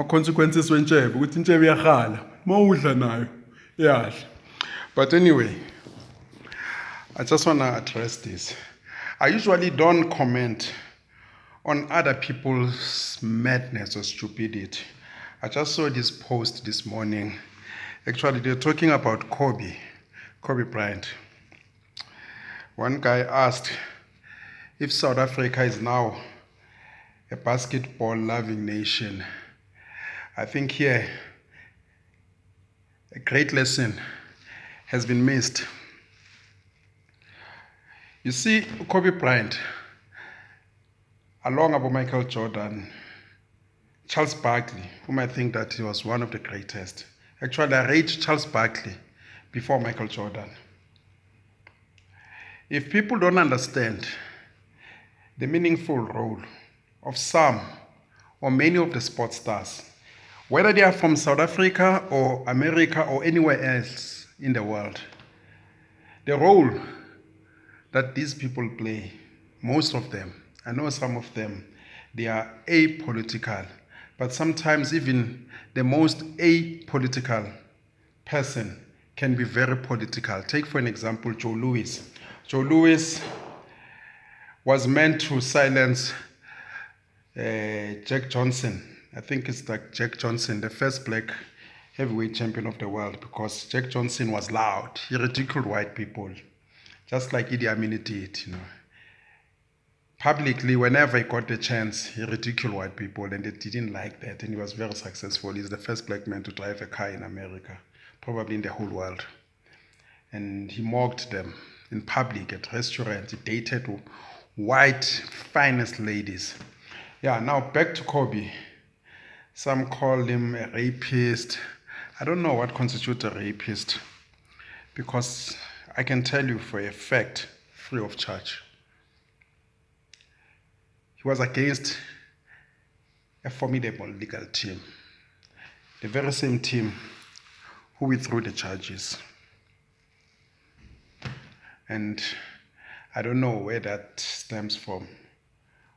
consequences wentshebe ukuthi intshebe iyakhala mawudla nayo iyadla. But anyway, I just want to address this. I usually don't comment on other people's madness or stupidity. I just saw this post this morning. Actually, they're talking about Kobe Bryant. One guy asked if South Africa is now a basketball-loving nation. I think here a great lesson has been missed. You see, Kobe Bryant, along with Michael Jordan, Charles Barkley, whom I think that he was one of the greatest. Actually, I rate Charles Barkley before Michael Jordan. If people don't understand the meaningful role of some or many of the sports stars, whether they are from South Africa or America or anywhere else in the world, the role that these people play, most of them, I know some of them, they are apolitical, but sometimes even the most apolitical person can be very political. Take for an example, Joe Louis. Joe Louis was meant to silence Jack Johnson. I think it's like Jack Johnson, the first black heavyweight champion of the world, because Jack Johnson was loud. He ridiculed white people, just like Idi Amin did, Publicly, whenever he got the chance, he ridiculed white people, and they didn't like that, and he was very successful. He's the first black man to drive a car in America, probably in the whole world. And he mocked them in public at restaurants. He dated white finest ladies. Yeah, now back to Kobe. Some call him a rapist. I don't know what constitutes a rapist, because I can tell you for a fact, free of charge, he was against a formidable legal team, the very same team who withdrew the charges. And I don't know where that stems from,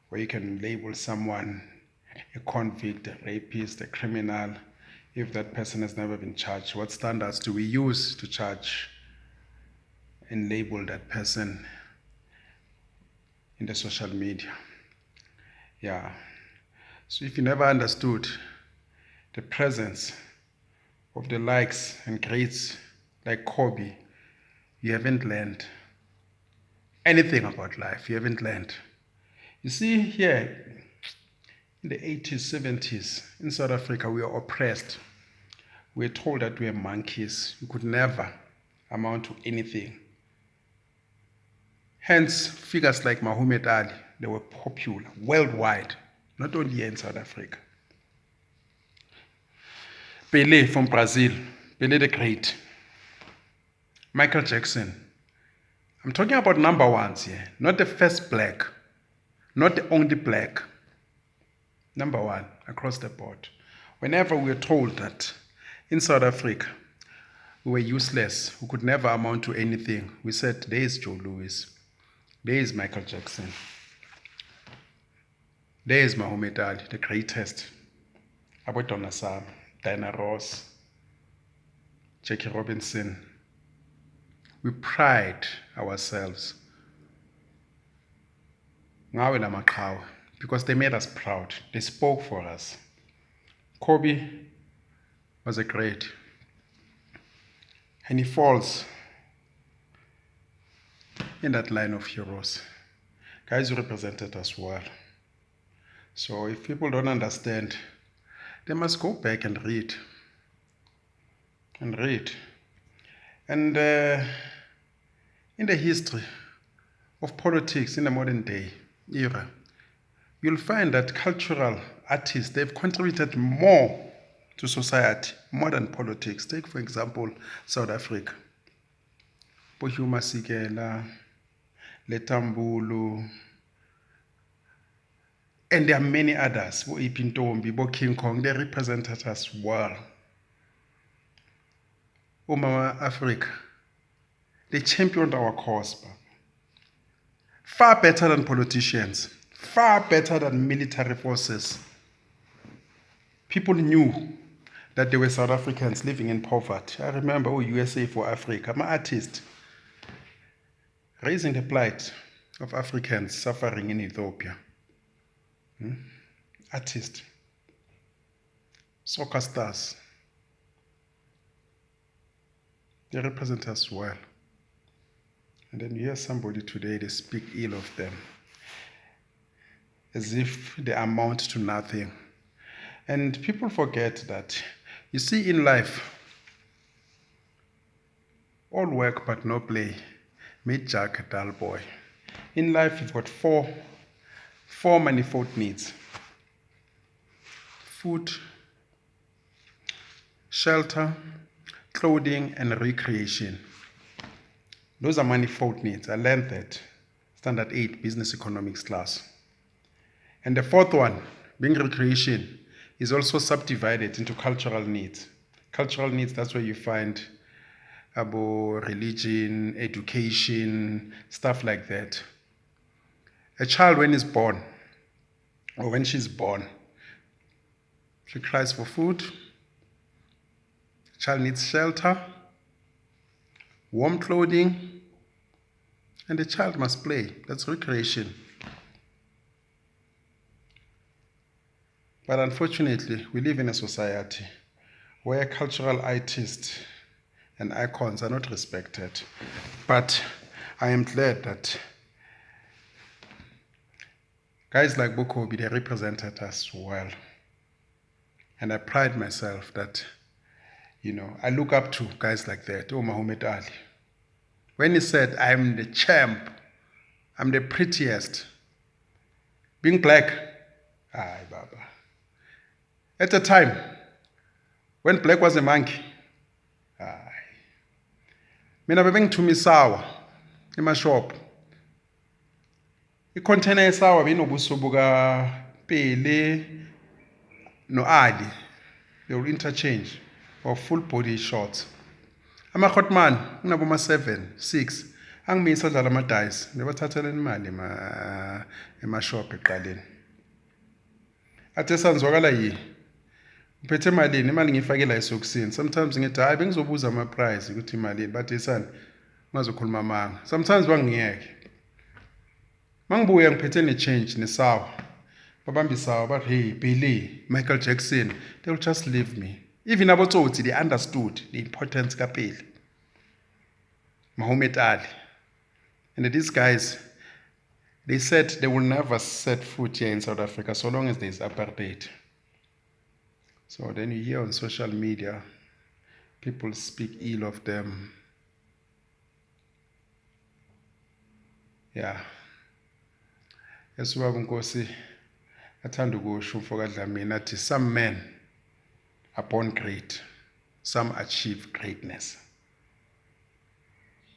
where you can label someone a convict, a rapist, a criminal, if that person has never been charged. What standards do we use to charge and label that person in the social media? Yeah. So if you never understood the presence of the likes and greats like Kobe, you haven't learned anything about life. You haven't learned. You see, here in the 80s, 70s, in South Africa, we were oppressed. We were told that we were monkeys. We could never amount to anything. Hence, figures like Muhammad Ali, they were popular worldwide, not only here in South Africa. Pelé from Brazil, Pelé the Great. Michael Jackson. I'm talking about number ones here, not the first black, not the only black. Number one, across the board. Whenever we were told that in South Africa, we were useless, we could never amount to anything, we said, there is Joe Louis, there is Michael Jackson, there is Muhammad Ali, the greatest, Abodona Sam, Diana Ross, Jackie Robinson. We pride ourselves because they made us proud. They spoke for us. Kobe was a great, and he falls in that line of heroes. Guys who represented us well. So if people don't understand, they must go back and read. And in the history of politics in the modern day era, you'll find that cultural artists, they've contributed more to society, more than politics. Take, for example, South Africa. Bohuma Sikela, Letambulu, and there are many others, Bo Ipintombi, Bo King Kong, they represented us well. Mama Africa, they championed our cause. Far better than politicians, far better than military forces. People knew that there were South Africans living in poverty. I remember USA for Africa, I'm an artist, raising the plight of Africans suffering in Ethiopia. Artist, soccer stars, they represent us well. And then you hear somebody today, they speak ill of them, as if they amount to nothing. And people forget that, you see, in life, all work but no play made Jack a dull boy. In life, you've got four manifold needs: food, shelter, clothing, and recreation. Those are manifold needs. I learned that standard 8 business economics class. And the fourth one, being recreation, is also subdivided into cultural needs. Cultural needs, that's where you find about religion, education, stuff like that. A child, when he's born, or when she's born, she cries for food. The child needs shelter, warm clothing, and the child must play. That's recreation. But unfortunately, we live in a society where cultural artists and icons are not respected. But I am glad that guys like Bokobi, they represented us well. And I pride myself that, I look up to guys like that. Oh, Muhammad Ali. When he said, I'm the champ, I'm the prettiest, being black, aye, Baba. At a time when black was a monkey, aye. Mina bebengithuma isawa emashop. I-container yesawa benobuso buka Pele no Ali. They will interchange or full body shots. Ama-hotman kunaboma 7, 6 angimisa adlala ama-dice bebathathela imali emashop eqaleni. Athe sanizwakala yi uphethe emalini, imali ngiyifakela esokisini. Sometimes ngithi hayi bengizobuza ama-price ukuthi imalini, bathi sani ungazokhuluma amanga. Sometimes bangiyeke. Mangibuya ngiphethe ne-change nesawa, babamba isawa bathi hey Billy, Michael Jackson, they will just leave me. Even abotsotsi, they understood the importance kaPele, Muhammad Ali. And these guys, they said they will never set foot here in South Africa so long as there is apartheid. So then you hear on social media, people speak ill of them. Yeah. Yesubaba Nkosi athanda ukusho umfoka Dlamini athi some men are born great, some achieve greatness.